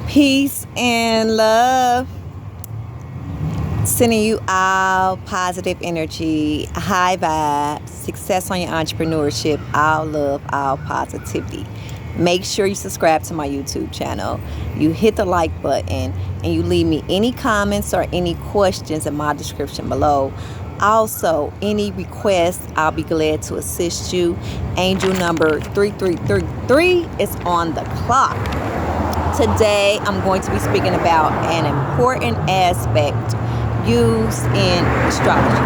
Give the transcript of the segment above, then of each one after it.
Peace and love. Sending you all positive energy, high vibes, success on your entrepreneurship, all love, all positivity. Make sure you subscribe to my YouTube channel. You hit the like button and you leave me any comments or any questions in my description below. Also, any requests, I'll be glad to assist you. Angel number 3333 is on the clock. Today, I'm going to be speaking about an important aspect used in astrology.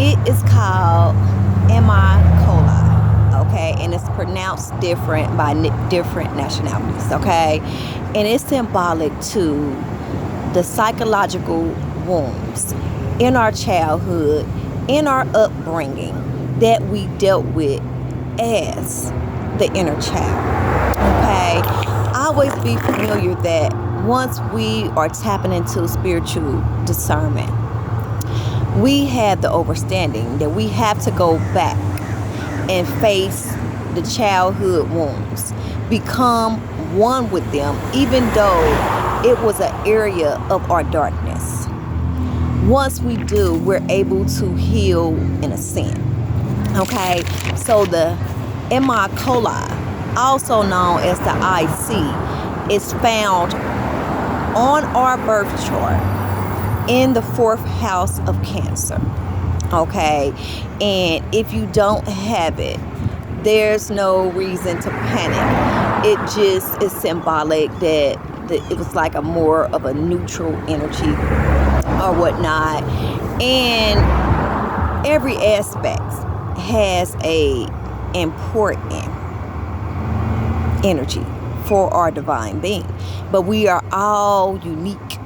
It is called Imum, okay? And it's pronounced different by different nationalities, okay? And it's symbolic to the psychological wounds in our childhood, in our upbringing that we dealt with as the inner child, okay? Always be familiar that once we are tapping into spiritual discernment, we have the understanding that we have to go back and face the childhood wounds, become one with them, even though it was an area of our darkness. Once we do, we're able to heal in a sin. Okay, so the Imum, also known as the IC, is found on our birth chart in the 4th house of Cancer. Okay, and if you don't have it, there's no reason to panic. It just is symbolic that it was like a more of a neutral energy or whatnot. And every aspect has a important energy for our divine being, but we are all unique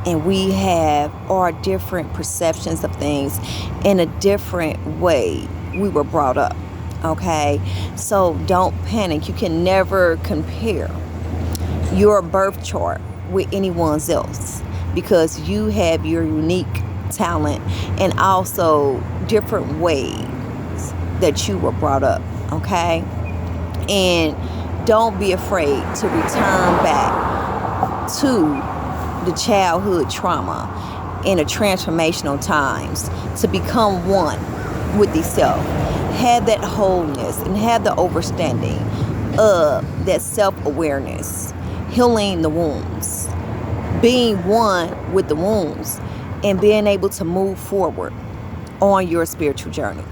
and we have our different perceptions of things in a different way we were brought up. Okay, so don't panic. You can never compare your birth chart with anyone's else because you have your unique talent and also different ways that you were brought up. Okay, and don't be afraid to return back to the childhood trauma in a transformational times to become one with yourself. Have that wholeness and have the understanding of that self-awareness, healing the wounds, being one with the wounds, and being able to move forward on your spiritual journey.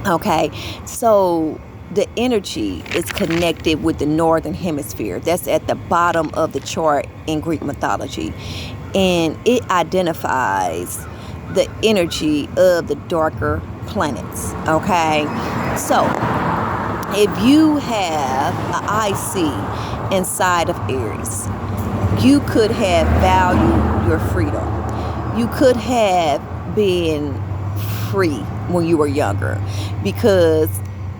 Okay, so the energy is connected with the northern hemisphere. That's at the bottom of the chart in Greek mythology. And it identifies the energy of the darker planets. Okay? So, if you have an IC inside of Aries, you could have valued your freedom. You could have been free when you were younger because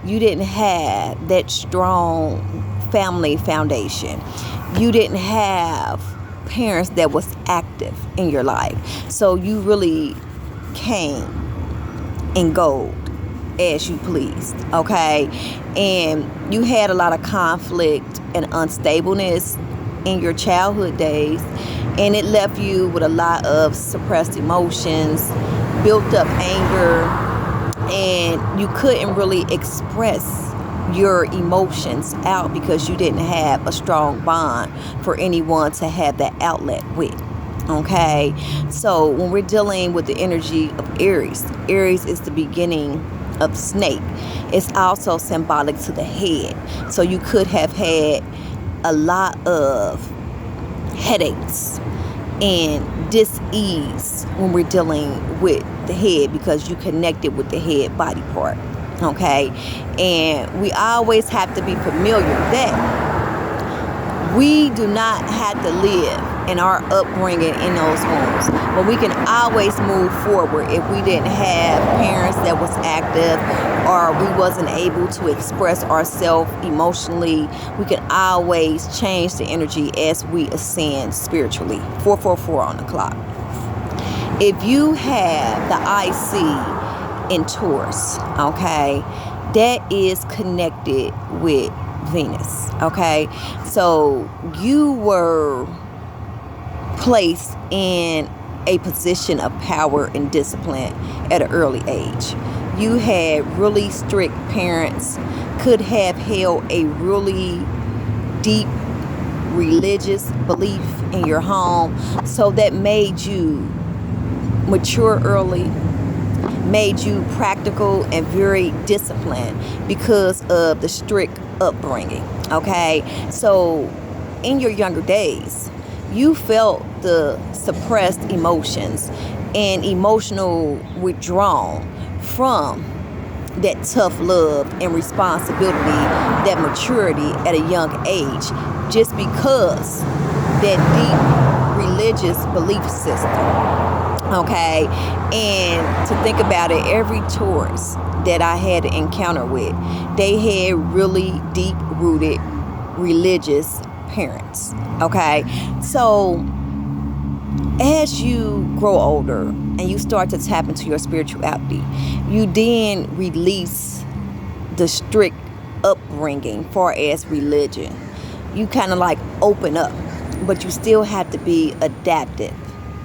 you didn't have that strong family foundation. You didn't have parents that was active in your life. So you really came and go as you pleased, okay? And you had a lot of conflict and unstableness in your childhood days, and it left you with a lot of suppressed emotions, built up anger, and you couldn't really express your emotions out because you didn't have a strong bond for anyone to have that outlet with. Okay, so when we're dealing with the energy of Aries, Aries is the beginning of the snake. It's also symbolic to the head. So you could have had a lot of headaches and dis-ease when we're dealing with the head because you connected with the head body part. Okay, and we always have to be familiar that we do not have to live in our upbringing in those homes, but we can always move forward if we didn't have parents that was active or we wasn't able to express ourselves emotionally. We can always change the energy as we ascend spiritually. 444 on the clock. If you have the IC in Taurus, okay, that is connected with Venus. Okay, so you were placed in a position of power and discipline at an early age. You had really strict parents, could have held a really deep religious belief in your home, so that made you mature early, made you practical and very disciplined because of the strict upbringing. Okay, so in your younger days, you felt the suppressed emotions and emotional withdrawal from that tough love and responsibility, that maturity at a young age, just because that deep religious belief system. Okay, and to think about it, every Taurus that I had to encounter with, they had really deep rooted religious parents. Okay, so as you grow older and you start to tap into your spirituality, you then release the strict upbringing far as religion. You kind of like open up, but you still have to be adaptive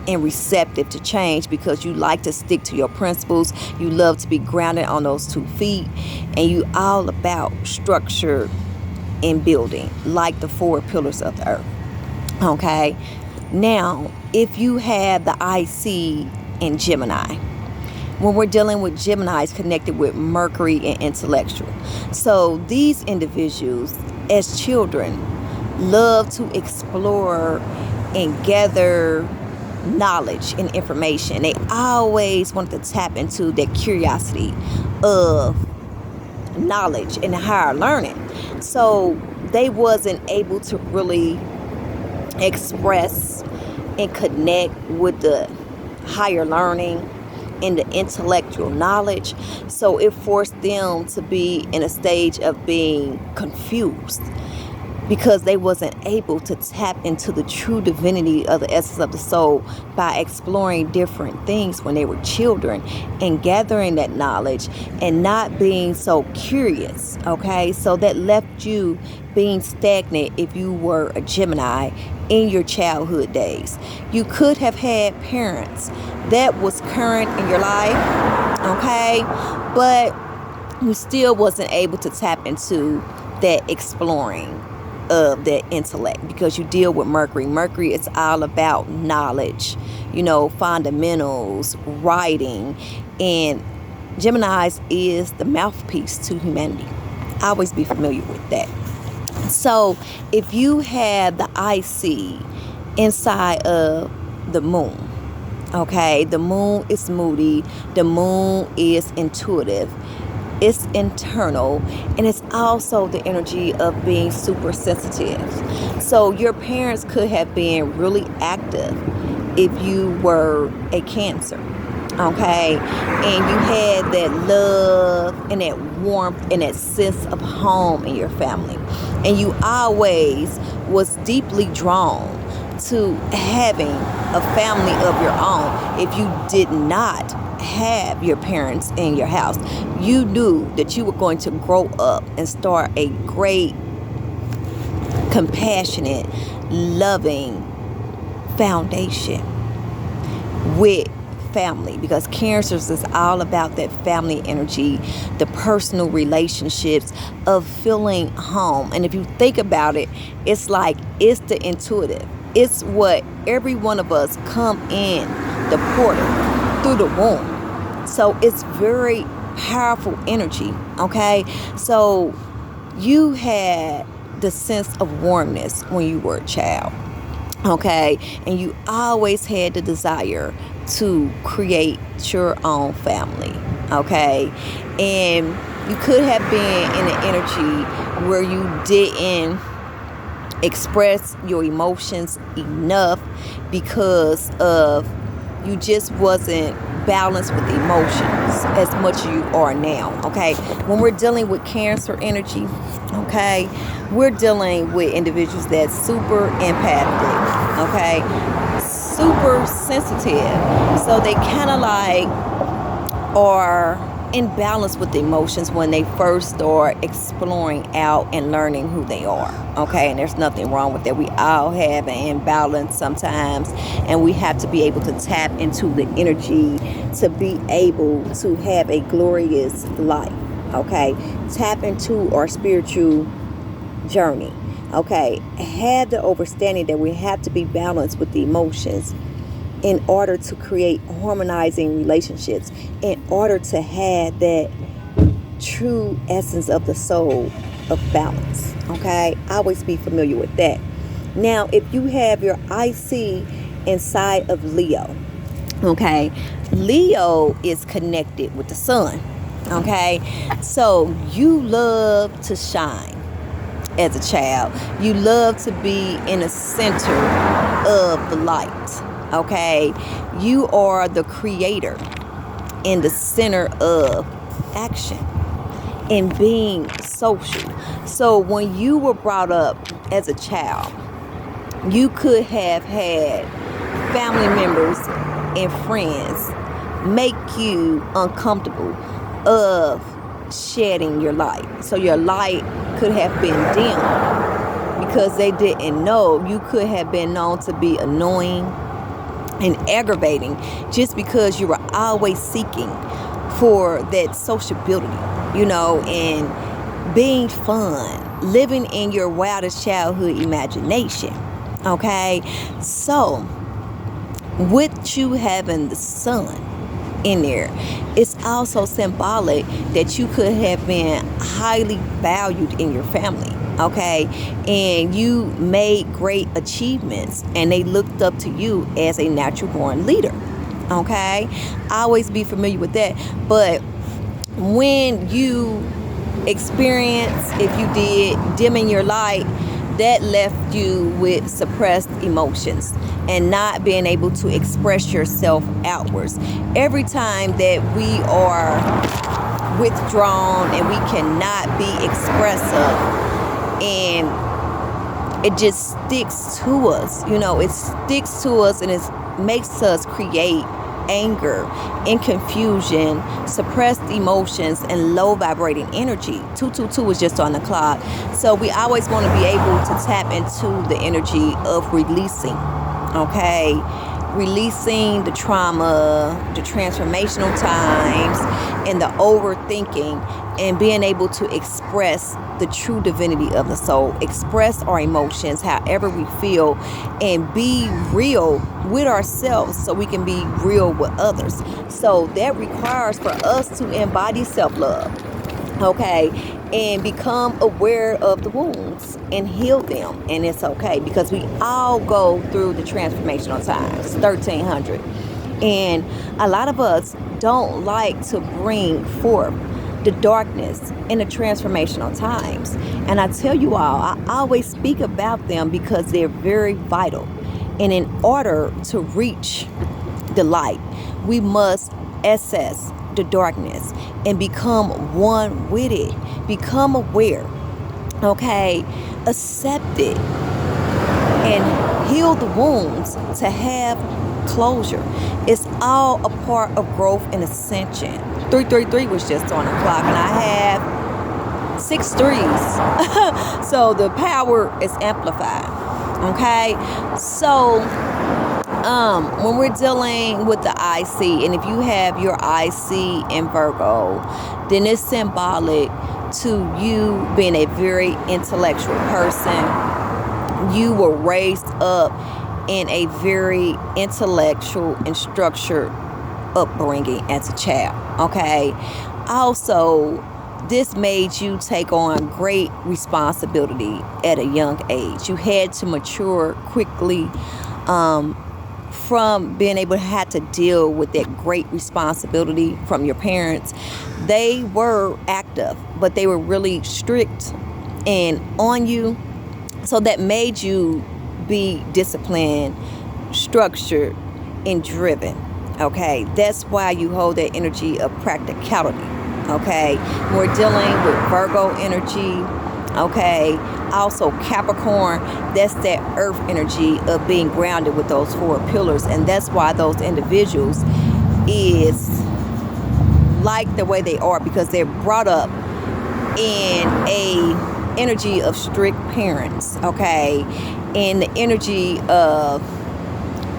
and receptive to change, because you like to stick to your principles. You love to be grounded on those 2 feet, and you all about structure and building, like the 4 pillars of the earth. Okay, now if you have the IC in Gemini, when we're dealing with Geminis connected with Mercury and intellectual, so these individuals as children love to explore and gather knowledge and information. They always wanted to tap into that curiosity of knowledge and higher learning. So they wasn't able to really express and connect with the higher learning and the intellectual knowledge. So it forced them to be in a stage of being confused, because they wasn't able to tap into the true divinity of the essence of the soul by exploring different things when they were children and gathering that knowledge and not being so curious. Okay, so that left you being stagnant if you were a Gemini in your childhood days. You could have had parents that was current in your life, okay, but you still wasn't able to tap into that exploring of that intellect, because you deal with Mercury. Mercury is all about knowledge, fundamentals, writing, and Gemini's is the mouthpiece to humanity. Always be familiar with that. So if you have the IC inside of the moon, okay, the moon is moody, the moon is intuitive, it's internal, and it's also the energy of being super sensitive. So your parents could have been really active if you were a Cancer, okay, and you had that love and that warmth and that sense of home in your family, and you always was deeply drawn to having a family of your own. If you did not have your parents in your house, you knew that you were going to grow up and start a great, compassionate, loving foundation with family, because Cancers is all about that family energy, the personal relationships of feeling home. And if you think about it, it's like it's the intuitive. It's what every one of us come in the portal through the womb. So it's very powerful energy, okay? So you had the sense of warmness when you were a child, okay? And you always had the desire to create your own family, okay? And you could have been in an energy where you didn't express your emotions enough because of you just wasn't balanced with emotions as much as you are now, okay? When we're dealing with Cancer energy, okay, we're dealing with individuals that's super empathic, okay, super sensitive. So they kind of like are in balance with the emotions when they first start exploring out and learning who they are. Okay, and there's nothing wrong with that. We all have an imbalance sometimes, and we have to be able to tap into the energy to be able to have a glorious life. Okay, tap into our spiritual journey. Okay, have the understanding that we have to be balanced with the emotions in order to create harmonizing relationships, in order to have that true essence of the soul of balance. Okay, always be familiar with that. Now, if you have your IC inside of Leo, okay, Leo is connected with the sun. Okay, so you love to shine as a child. You love to be in the center of the light. Okay, you are the creator in the center of action and being social. So when you were brought up as a child, you could have had family members and friends make you uncomfortable of shedding your light. So your light could have been dim because they didn't know. You could have been known to be annoying and aggravating just because you were always seeking for that sociability, and being fun, living in your wildest childhood imagination. Okay, so with you having the sun in there, it's also symbolic that you could have been highly valued in your family. Okay, and you made great achievements and they looked up to you as a natural born leader. Okay, always be familiar with that. But when you experience, if you did, dimming your light, that left you with suppressed emotions and not being able to express yourself outwards. Every time that we are withdrawn and we cannot be expressive, and it just sticks to us, it sticks to us, and it makes us create anger and confusion, suppressed emotions, and low vibrating energy. 222 is just on the clock. So we always want to be able to tap into the energy of releasing. Okay, releasing the trauma, the transformational times, and the overthinking, and being able to express the true divinity of the soul, express our emotions however we feel, and be real with ourselves so we can be real with others. So that requires for us to embody self-love, okay, and become aware of the wounds and heal them. And it's okay because we all go through the transformational times, 1300. And a lot of us don't like to bring forth the darkness in the transformational times. And I tell you all, I always speak about them because they're very vital. And in order to reach the light, we must assess the darkness and become one with it. Become aware, okay? Accept it and heal the wounds to have closure. It's all a part of growth and ascension. 333 was just on the clock, and I have 6 threes. So the power is amplified. Okay, so when we're dealing with the IC, and if you have your IC in Virgo, then it's symbolic to you being a very intellectual person. You were raised up in a very intellectual and structured upbringing as a child. Okay, also this made you take on great responsibility at a young age. You had to mature quickly from being able to have to deal with that great responsibility from your parents. They were active, but they were really strict and on you. So that made you be disciplined, structured, and driven. Okay, that's why you hold that energy of practicality. Okay, we're dealing with Virgo energy. Okay, also Capricorn, that's that earth energy of being grounded with those 4 pillars. And that's why those individuals is like the way they are because they're brought up in a energy of strict parents, okay, in the energy of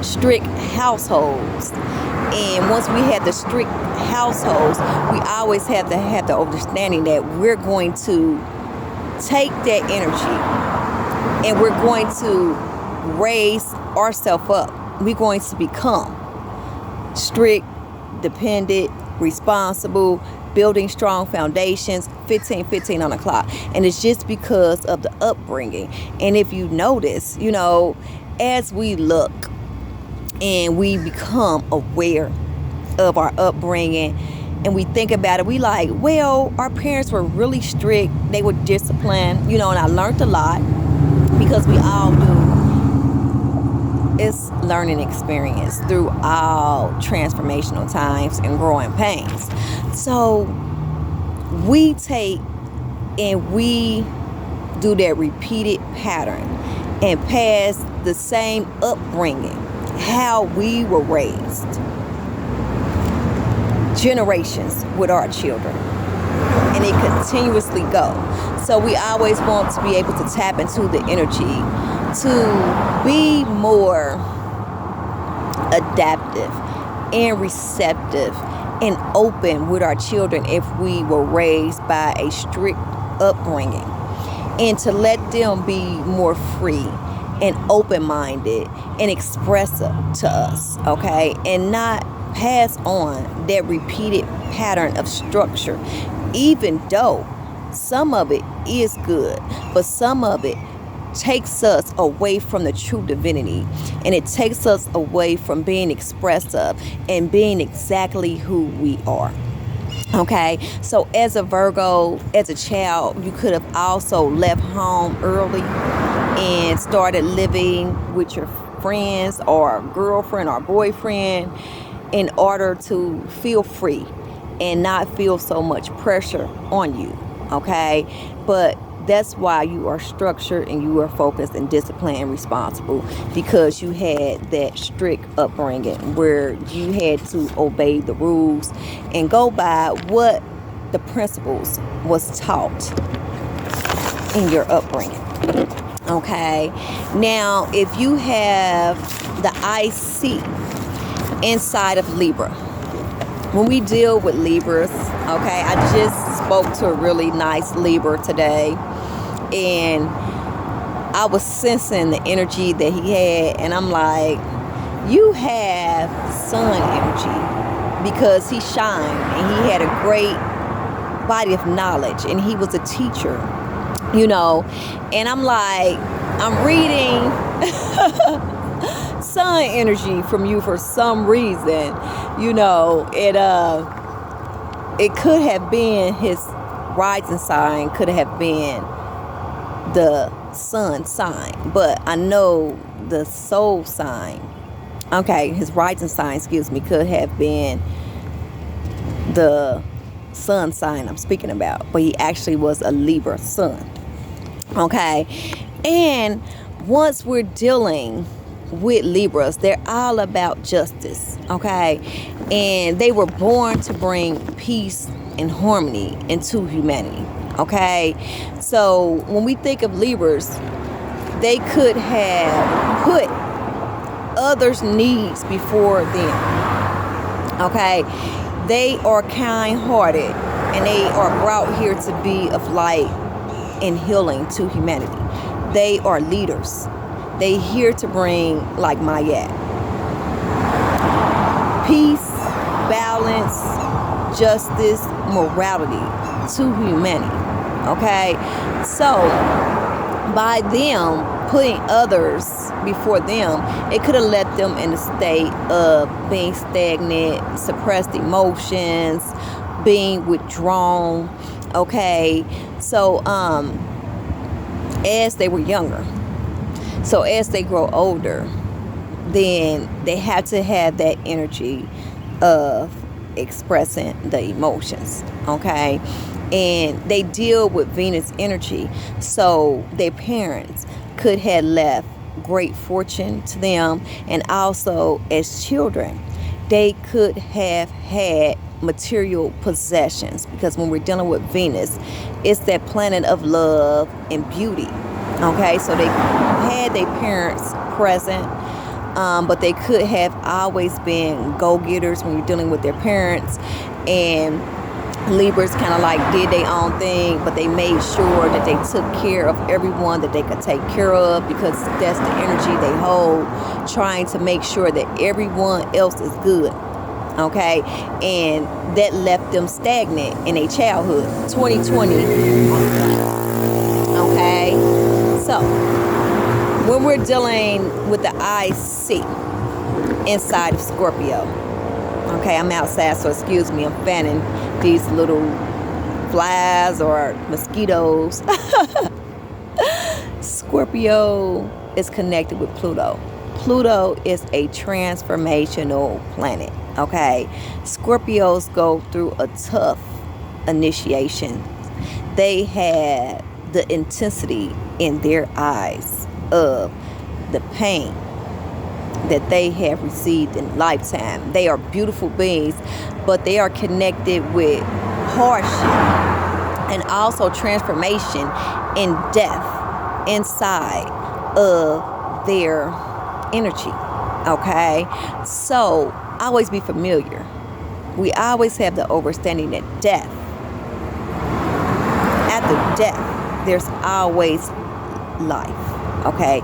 strict households. And once we have the strict households, we always have to have the understanding that we're going to take that energy and we're going to raise ourselves up. We're going to become strict, dependent, responsible, building strong foundations, 15 on the clock. And it's just because of the upbringing. And if you notice, as we look and we become aware of our upbringing and we think about it, we like, well, our parents were really strict. They were disciplined, and I learned a lot because we all do. It's learning experience through all transformational times and growing pains. So we take and we do that repeated pattern and pass the same upbringing, how we were raised, generations with our children. And it continuously goes. So we always want to be able to tap into the energy to be more adaptive and receptive and open with our children if we were raised by a strict upbringing, and to let them be more free and open-minded and expressive to us, okay, and not pass on that repeated pattern of structure, even though some of it is good, but some of it takes us away from the true divinity, and it takes us away from being expressive and being exactly who we are. Okay, so as a Virgo, as a child, you could have also left home early and started living with your friends or girlfriend or boyfriend in order to feel free and not feel so much pressure on you. Okay, but that's why you are structured and you are focused and disciplined and responsible, because you had that strict upbringing where you had to obey the rules and go by what the principles was taught in your upbringing. Okay, now if you have the IC inside of Libra, when we deal with Libras, okay, I just spoke to a really nice Libra today, and I was sensing the energy that he had, and I'm like, you have sun energy, because he shined and he had a great body of knowledge and he was a teacher, and I'm like, I'm reading sun energy from you for some reason, it could have been his rising sign, could have been the sun sign, but I know the soul sign, his rising sign, could have been the sun sign I'm speaking about, but he actually was a Libra sun. Okay, and once we're dealing with Libras, they're all about justice, okay, and they were born to bring peace and harmony into humanity. Okay, so when we think of Libras, they could have put others' needs before them. Okay, they are kind-hearted and they are brought here to be of light and healing to humanity. They are leaders. They here to bring, like Mayat, peace, balance, justice, morality to humanity. Okay, so by them putting others before them, it could have left them in a state of being stagnant, suppressed emotions, being withdrawn. Okay, so as they were younger, so as they grow older, then they have to have that energy of expressing the emotions. Okay, and they deal with Venus energy, so their parents could have left great fortune to them, and also as children they could have had material possessions, because when we're dealing with Venus, it's that planet of love and beauty. Okay, so they had their parents present, but they could have always been go-getters when you're dealing with their parents. And Libras kind of like did their own thing, but they made sure that they took care of everyone that they could take care of, because that's the energy they hold, trying to make sure that everyone else is good. Okay, and that left them stagnant in their childhood. 2020. Okay, so when we're dealing with the IC inside of Scorpio, okay, I'm outside, so excuse me, I'm fanning these little flies or mosquitoes. Scorpio is connected with Pluto. Pluto is a transformational planet. Okay, Scorpios go through a tough initiation. They have the intensity in their eyes of the pain that they have received in lifetime. They are beautiful beings, but they are connected with hardship and also transformation and death inside of their energy. Okay, so always be familiar. We always have the understanding that death, after death, there's always life. Okay,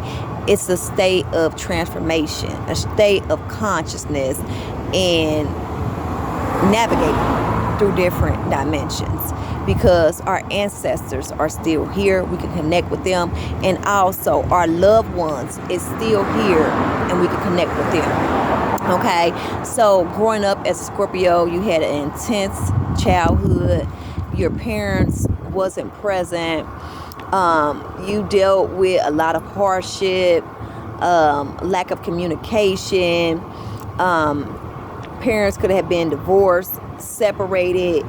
it's a state of transformation, a state of consciousness, and navigating through different dimensions, because our ancestors are still here. We can connect with them, and also our loved ones is still here, and we can connect with them. Okay, so growing up as a Scorpio, you had an intense childhood. Your parents wasn't present. You dealt with a lot of hardship, lack of communication. Parents could have been divorced, separated,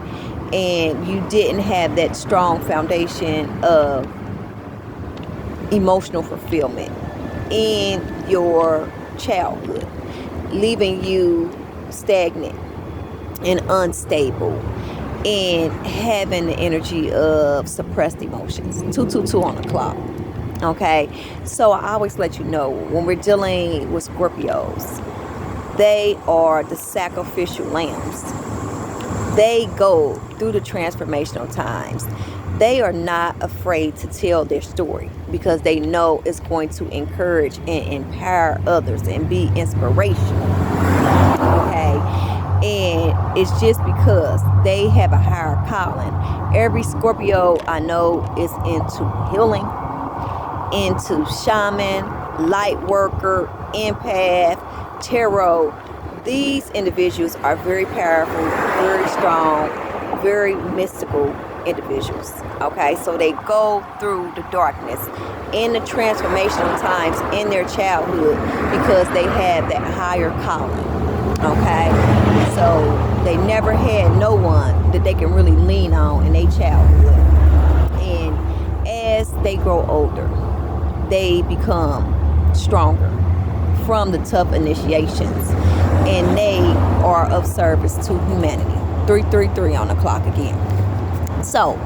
and you didn't have that strong foundation of emotional fulfillment in your childhood, leaving you stagnant and unstable and having the energy of suppressed emotions. 222 on the clock. Okay, so I always let you know, when we're dealing with Scorpios, they are the sacrificial lambs. They go through the transformational times. They are not afraid to tell their story, because they know it's going to encourage and empower others and be inspirational. Okay, and it's just because they have a higher calling. Every Scorpio I know is into healing, into shaman, light worker, empath, tarot. These individuals are very powerful, very strong, very mystical individuals. Okay, so they go through the darkness in the transformational times in their childhood, because they have that higher calling. Okay, so they never had no one that they can really lean on in their childhood, and as they grow older, they become stronger from the tough initiations, and they are of service to humanity. 333 on the clock again. So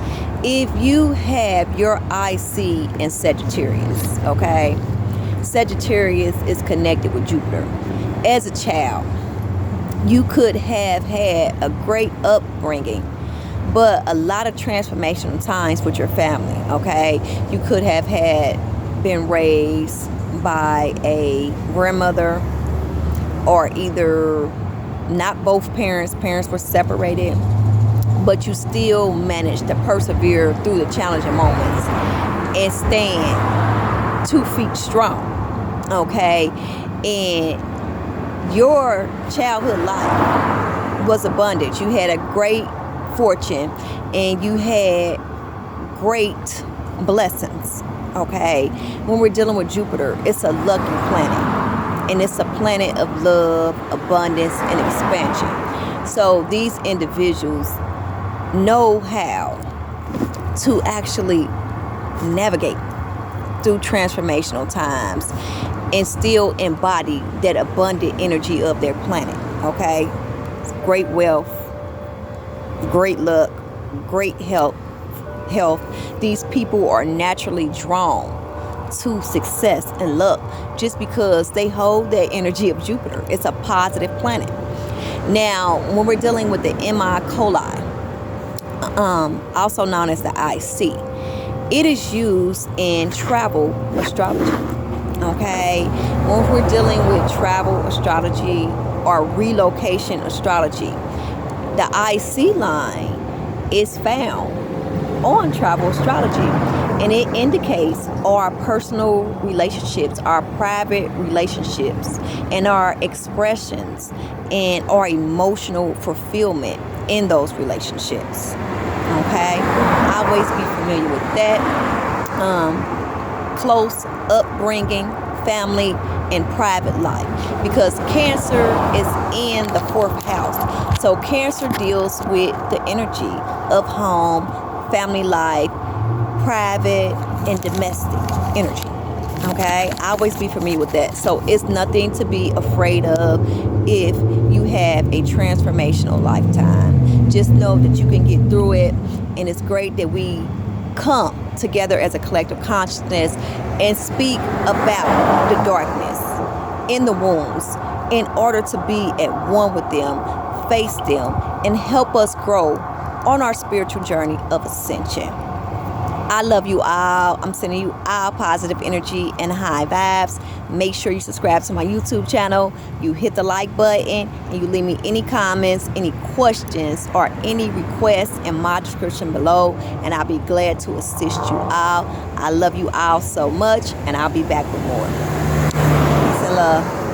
if you have your IC in Sagittarius, okay, Sagittarius is connected with Jupiter. As a child, you could have had a great upbringing, but a lot of transformational times with your family. Okay, you could have been raised by a grandmother, or either not both parents were separated, but you still managed to persevere through the challenging moments and stand 2 feet strong. Okay, and your childhood life was abundant. You had a great fortune, and you had great blessings. Okay, when we're dealing with Jupiter, it's a lucky planet, and it's a planet of love, abundance, and expansion. So these individuals know how to actually navigate through transformational times and still embody that abundant energy of their planet. Okay, great wealth, great luck, great health. These people are naturally drawn to success and luck just because they hold that energy of Jupiter. It's a positive planet. Now, when we're dealing with the Coeli, also known as the IC, it is used in travel astrology. Okay, when we're dealing with travel astrology or relocation astrology, the IC line is found on travel astrology, and it indicates our personal relationships, our private relationships, and our expressions and our emotional fulfillment in those relationships. Okay, always be familiar with that. Close upbringing, family, and private life, because Cancer is in the 4th house. So Cancer deals with the energy of home, family life, private, and domestic energy. Okay, always be familiar with that. So it's nothing to be afraid of if you have a transformational lifetime. Just know that you can get through it, and it's great that we come together as a collective consciousness and speak about the darkness in the wombs in order to be at one with them, face them, and help us grow on our spiritual journey of ascension. I love you all. I'm sending you all positive energy and high vibes. Make sure you subscribe to my YouTube channel. You hit the like button, and you leave me any comments, any questions, or any requests in my description below, and I'll be glad to assist you all. I love you all so much, and I'll be back with more. Peace and love.